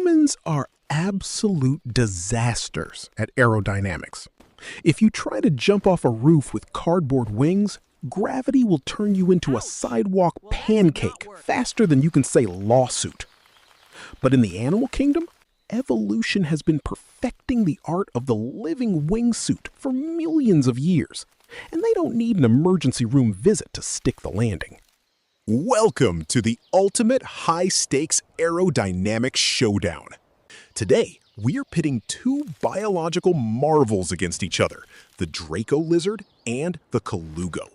Humans are absolute disasters at aerodynamics. If you try to jump off a roof with cardboard wings, gravity will turn you into a sidewalk pancake faster than you can say lawsuit. But in the animal kingdom, evolution has been perfecting the art of the living wingsuit for millions of years, and they don't need an emergency room visit to stick the landing. Welcome to the ultimate high-stakes aerodynamics showdown. Today, we are pitting two biological marvels against each other, the Draco lizard and the Colugo.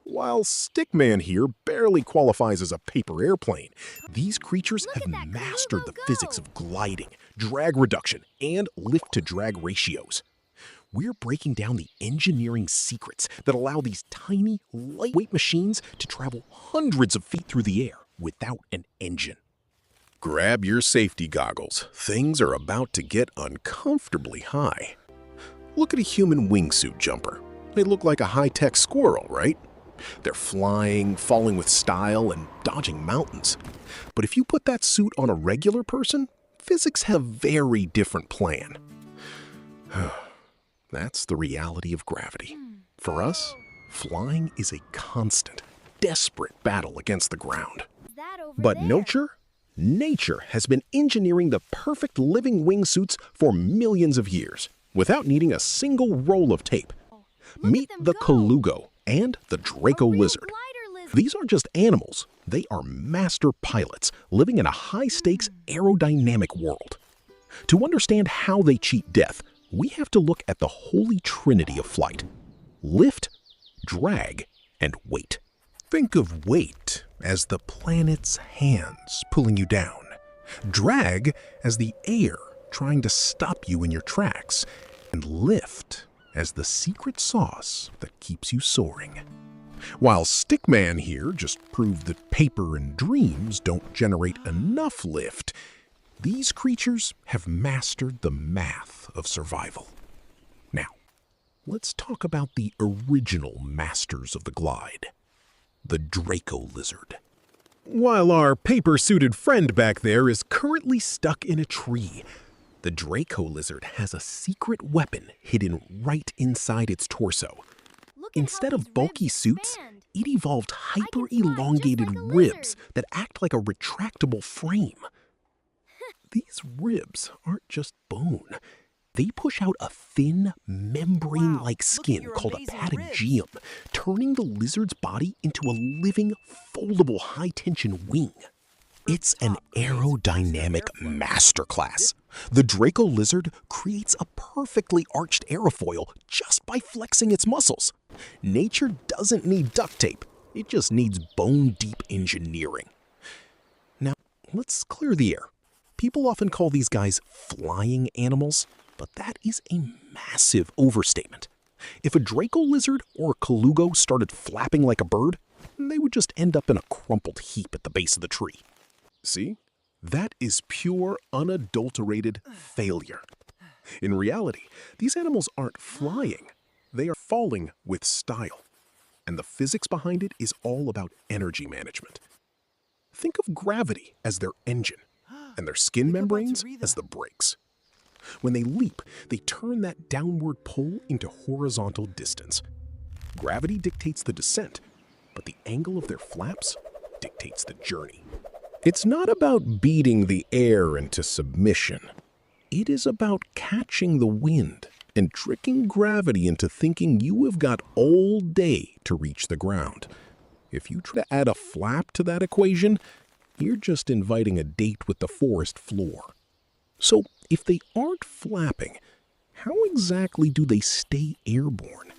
While Stickman here barely qualifies as a paper airplane, these creatures have mastered the physics of gliding, drag reduction, and lift-to-drag ratios. We're breaking down the engineering secrets that allow these tiny, lightweight machines to travel hundreds of feet through the air without an engine. Grab your safety goggles. Things are about to get uncomfortably high. Look at a human wingsuit jumper. They look like a high-tech squirrel, right? They're flying, falling with style, and dodging mountains. But if you put that suit on a regular person, physics have a very different plan. That's the reality of gravity. For us, flying is a constant, desperate battle against the ground. But nature has been engineering the perfect living wingsuits for millions of years, without needing a single roll of tape. Meet the Colugo and the Draco lizard. These aren't just animals, they are master pilots living in a high-stakes aerodynamic world. To understand how they cheat death, we have to look at the holy trinity of flight: lift, drag, and weight. Think of weight as the planet's hands pulling you down, drag as the air trying to stop you in your tracks, and lift as the secret sauce that keeps you soaring. While Stickman here just proved that paper and dreams don't generate enough lift, these creatures have mastered the math of survival. Now, let's talk about the original masters of the glide, the Draco lizard. While our paper-suited friend back there is currently stuck in a tree, the Draco lizard has a secret weapon hidden right inside its torso. Instead of bulky suits, it evolved hyper-elongated ribs that act like a retractable frame. These ribs aren't just bone. They push out a thin, membrane-like skin called a patagium, turning the lizard's body into a living, foldable high-tension wing. It's an aerodynamic masterclass. The Draco lizard creates a perfectly arched aerofoil just by flexing its muscles. Nature doesn't need duct tape. It just needs bone-deep engineering. Now, let's clear the air. People often call these guys flying animals, but that is a massive overstatement. If a Draco lizard or a Colugo started flapping like a bird, they would just end up in a crumpled heap at the base of the tree. See? That is pure, unadulterated failure. In reality, these animals aren't flying. They are falling with style. And the physics behind it is all about energy management. Think of gravity as their engine, and their skin membranes as the brakes. When they leap, they turn that downward pull into horizontal distance. Gravity dictates the descent, but the angle of their flaps dictates the journey. It's not about beating the air into submission. It is about catching the wind and tricking gravity into thinking you have got all day to reach the ground. If you try to add a flap to that equation, you're just inviting a date with the forest floor. So, if they aren't flapping, how exactly do they stay airborne?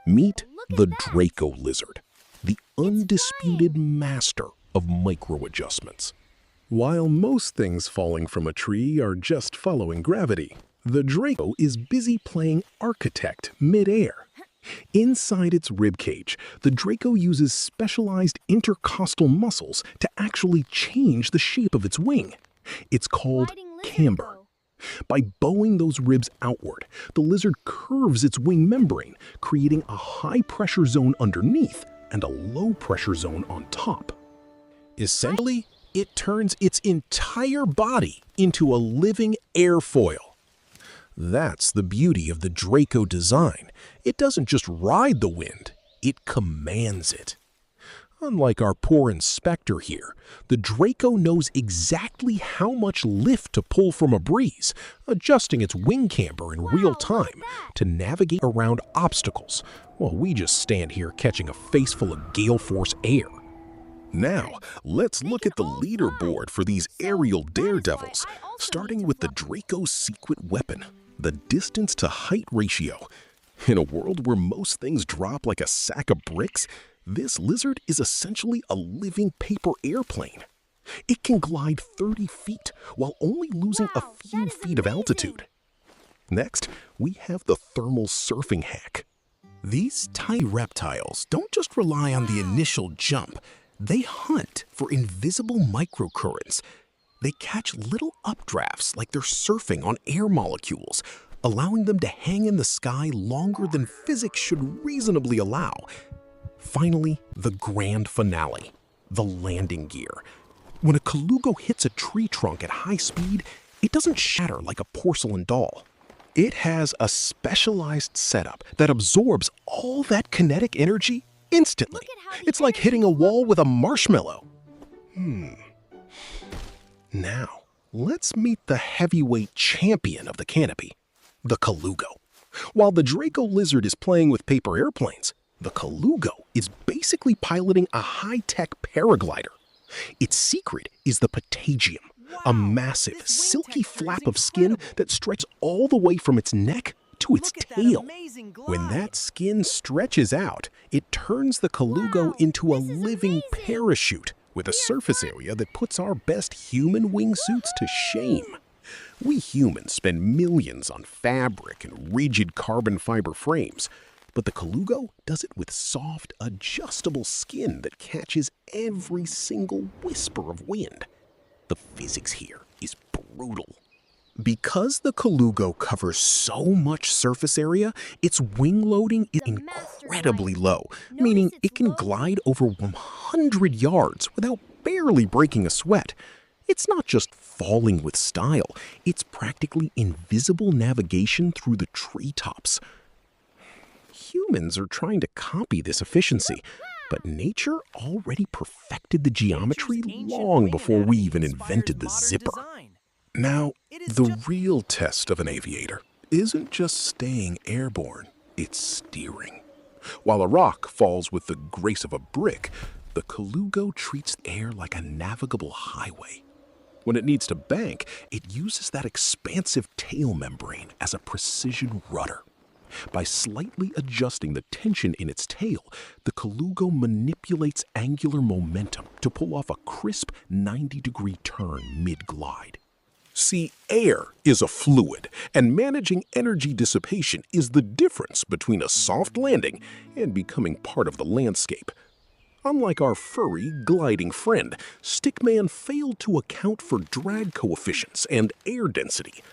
Meet the Draco lizard, the undisputed master of micro-adjustments. While most things falling from a tree are just following gravity, the Draco is busy playing architect mid-air. Inside its ribcage, the Draco uses specialized intercostal muscles to actually change the shape of its wing. It's called camber. By bowing those ribs outward, the lizard curves its wing membrane, creating a high-pressure zone underneath and a low-pressure zone on top. Essentially, it turns its entire body into a living airfoil. That's the beauty of the Draco design. It doesn't just ride the wind, it commands it. Unlike our poor inspector here, the Draco knows exactly how much lift to pull from a breeze, adjusting its wing camber in real time to navigate around obstacles, while we just stand here catching a face full of gale force air. Now, let's look at the leaderboard for these aerial daredevils, starting with the Draco's secret weapon, the distance to height ratio. In a world where most things drop like a sack of bricks, this lizard is essentially a living paper airplane. It can glide 30 feet while only losing a few feet of altitude. Next, we have the thermal surfing hack. These tiny reptiles don't just rely on the initial jump. They hunt for invisible microcurrents. They catch little updrafts like they're surfing on air molecules, allowing them to hang in the sky longer than physics should reasonably allow. Finally, the grand finale, the landing gear. When a Colugo hits a tree trunk at high speed, it doesn't shatter like a porcelain doll. It has a specialized setup that absorbs all that kinetic energy instantly. It's like hitting a wall with a marshmallow. Now, let's meet the heavyweight champion of the canopy, the Colugo. While the Draco lizard is playing with paper airplanes, the Colugo is basically piloting a high-tech paraglider. Its secret is the patagium, a massive, silky flap of skin that stretches all the way from its neck to its tail. When that skin stretches out, it turns the Colugo into a living parachute with a surface area that puts our best human wingsuits to shame. We humans spend millions on fabric and rigid carbon fiber frames, but the Colugo does it with soft, adjustable skin that catches every single whisper of wind. The physics here is brutal. Because the Colugo covers so much surface area, its wing loading is incredibly low, meaning it can glide over 100 yards without barely breaking a sweat. It's not just falling with style, it's practically invisible navigation through the treetops. Humans are trying to copy this efficiency, but nature already perfected the geometry long before we even invented the zipper. Now, the real test of an aviator isn't just staying airborne, it's steering. While a rock falls with the grace of a brick, the Colugo treats air like a navigable highway. When it needs to bank, it uses that expansive tail membrane as a precision rudder. By slightly adjusting the tension in its tail, the Colugo manipulates angular momentum to pull off a crisp 90-degree turn mid-glide. See, air is a fluid, and managing energy dissipation is the difference between a soft landing and becoming part of the landscape. Unlike our furry, gliding friend, Stickman failed to account for drag coefficients and air density.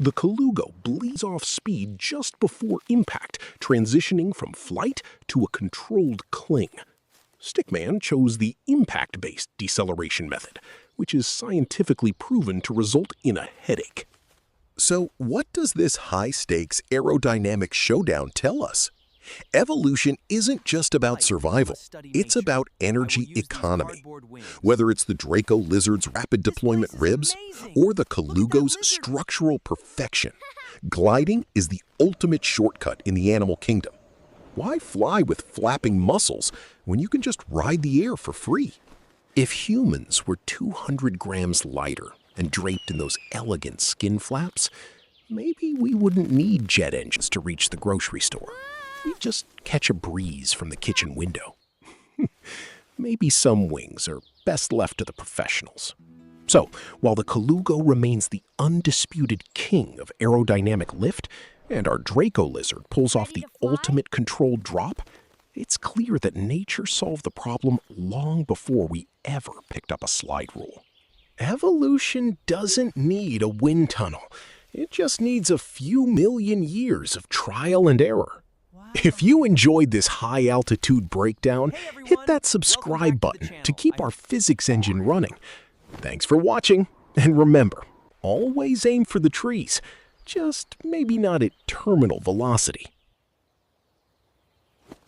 The Colugo bleeds off speed just before impact, transitioning from flight to a controlled cling. Stickman chose the impact-based deceleration method, which is scientifically proven to result in a headache. So what does this high-stakes aerodynamic showdown tell us? Evolution isn't just about survival, it's about energy economy. Whether it's the Draco lizard's rapid deployment ribs or the Colugo's structural perfection, gliding is the ultimate shortcut in the animal kingdom. Why fly with flapping muscles when you can just ride the air for free? If humans were 200 grams lighter and draped in those elegant skin flaps, maybe we wouldn't need jet engines to reach the grocery store. We'd just catch a breeze from the kitchen window. Maybe some wings are best left to the professionals. So, while the Colugo remains the undisputed king of aerodynamic lift, and our Draco lizard pulls off the ultimate controlled drop, it's clear that nature solved the problem long before we ever picked up a slide rule. Evolution doesn't need a wind tunnel. It just needs a few million years of trial and error. If you enjoyed this high-altitude breakdown, hit that subscribe button to keep our physics engine running. Thanks for watching, and remember, always aim for the trees, just maybe not at terminal velocity.